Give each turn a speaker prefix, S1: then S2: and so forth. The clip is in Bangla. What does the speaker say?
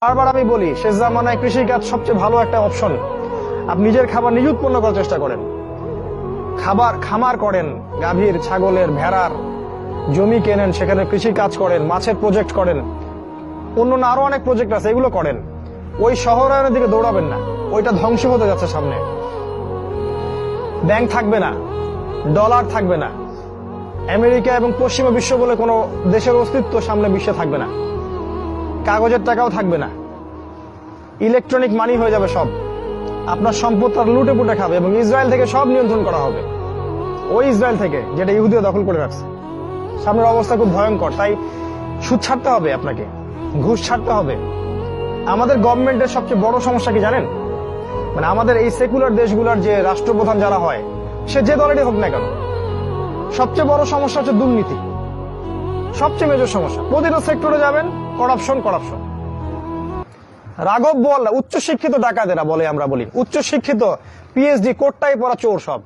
S1: বারবার আমি বলি, শেষ জামানায় কৃষিকাজ সবচেয়ে ভালো একটা অপশন। আপনি নিজের খাবার নিজে উৎপন্ন করার চেষ্টা করেন, খামার করেন, গাভীর, ছাগলের, ভেড়ার, জমি কেনেন, সেখানে কৃষি কাজ করেন, মাছের প্রজেক্ট করেন, অন্য আরো অনেক প্রজেক্ট আছে, এগুলো করেন। ওই শহরায়নের দিকে দৌড়াবেন না, ওইটা ধ্বংস হতে যাচ্ছে সামনে। ব্যাংক থাকবে না, ডলার থাকবে না, আমেরিকা এবং পশ্চিমা বিশ্ব বলে কোনো দেশের অস্তিত্ব সামনে বিশ্বে থাকবে না, কাগজের টাকাও থাকবে না, ইলেকট্রনিক মানি হয়ে যাবে সব। আপনার সম্পদ তার লুটে পুটে খাবে এবং ইসরায়েল থেকে সব নিয়ন্ত্রণ করা হবে, ওই ইসরায়েল থেকে যেটা ইহুদিরা দখল করে রাখছে। সামনের অবস্থা খুব ভয়ঙ্কর। তাই সুদ ছাড়তে হবে, আপনাকে ঘুষ ছাড়তে হবে। আমাদের গভর্নমেন্টের সবচেয়ে বড় সমস্যা কি জানেন? মানে আমাদের এই সেকুলার দেশগুলোর যে রাষ্ট্রপ্রধান যারা হয়, সে যে দলেরই হোক না কেন, সবচেয়ে বড় সমস্যা হচ্ছে দুর্নীতি। সবচেয়ে মেজর সমস্যা। প্রতিটা সেক্টরে যাবেন, করাপশন। রাঘব বল উচ্চ শিক্ষিত ডাকাতেরা বলে, আমরা বলি উচ্চ শিক্ষিত, পিএইচডি কোটটাই পড়া চোর সব।